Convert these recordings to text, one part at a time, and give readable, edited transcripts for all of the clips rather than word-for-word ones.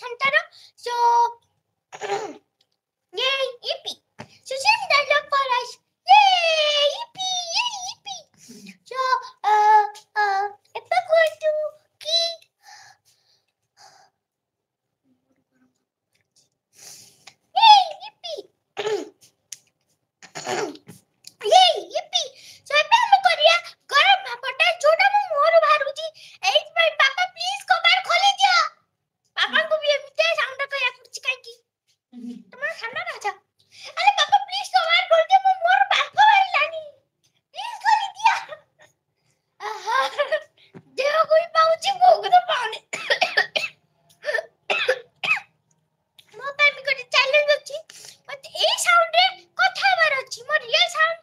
ଘଣ୍ଟାର so yay yippee so same dialogue for us yay yippee yay yippee so epa kuantu ki yay yippee yay yippee so epa हम करिया गरम भापटा जोटा मु मोर बाहरुची 8 minute पापा please कबाड़ खोली दिया पापा को भी एमते साउंड कया कुछ काई की तुम्हारा सामना राजा अरे पापा प्लीज कबाड़ खोल दे मु मोर बाप वाली प्लीज खोली दिया आहा देव कोई पाउची भोग तो पाउने मो पामी कोटे चैलेंज अछि मते ए साउंड रे कथा बार अछि मो रियल साउंड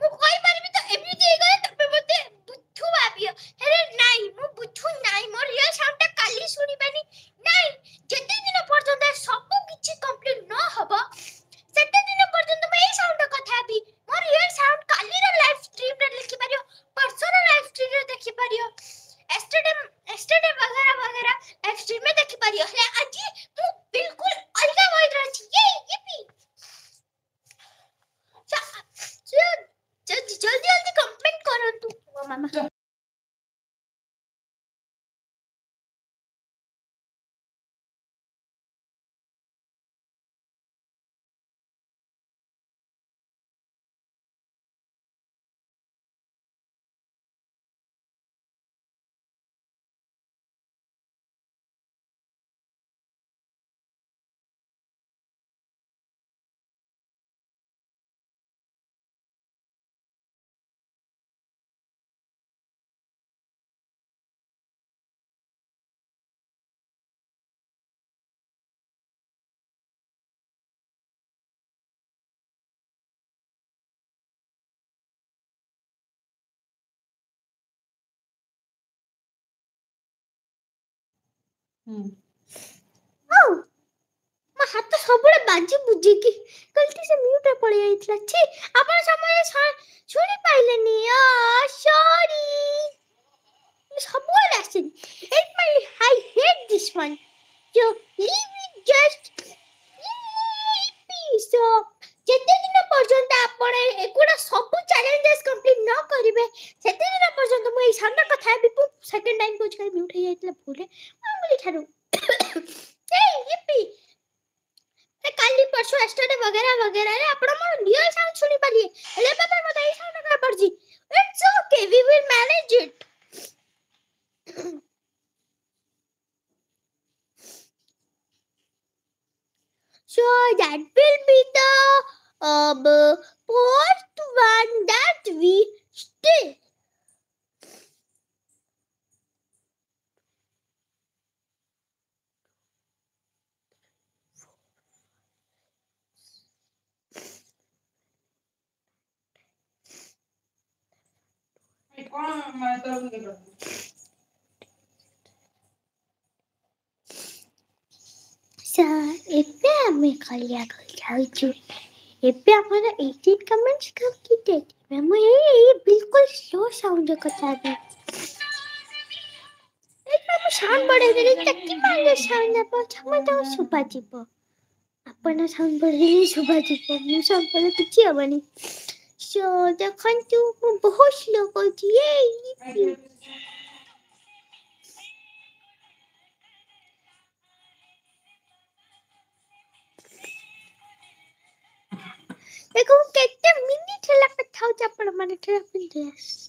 मु कोई पारबी तो एमती हे गले तबे मते बुद्धू भाबियो अरे नाही मु बुद्धू नाही मोर रियल साउंड ता काली सुनी बानी नाही जते दिन पर्यंत सब किछि कंप्लीट न हबो सेते दिन पर्यंत मैं ए साउंड कथा भी मोर रियल साउंड काली रे लाइव स्ट्रीम रे लिखि पारियो परसो रे लाइव स्ट्रीम रे देखि पारियो एस्टरडे वगैरह लाइव स्ट्रीम में देखि पारियो हे आज मु बिल्कुल अलगा वॉइस रे छी ये yippee जल्दी कमेंट करंतु मामा ओ म हाथ सबले बाजी बुझी की गलती से म्यूट रे पड़ी आइतला छी अपन समय सुनी पाइलेनी सॉरी सबले आसे it my I hate this one so leave it just so जेते दिन पर्यंत आपण एकुडा सब चैलेंजेस कंप्लीट न करिवे सेते दिन पर्यंत मु ए सामना कथा भी सेकंड टाइम कुछ कर म्यूट हे जाइतला भूले मांगली छाडू ए yippee काली परसों एस्टरडे वगैरह रे आपण मोर रियल साउंड सुनी पालिए हेले पापा मते ए साउंड का पड़जी it's okay we will manage it so that will be the fourth one that we still so एबे हमें खालिया कर जाउछु एबे अपन 18 कमेंट्स कंप्लीटेड मैं ये बिल्कुल स्लो साउंड कथा भी एकदम साउंड बढ़े देली तक्की मारे साउंड पर छमता सुबा जीव अपन साउंड बढ़े सुबा जीव मु साउंड पर किछि हबनी so देखंतु मु बहुत स्लो करछि ये देखो केते मिनिट हला कथा हो अपन माने थेरा पिंटेस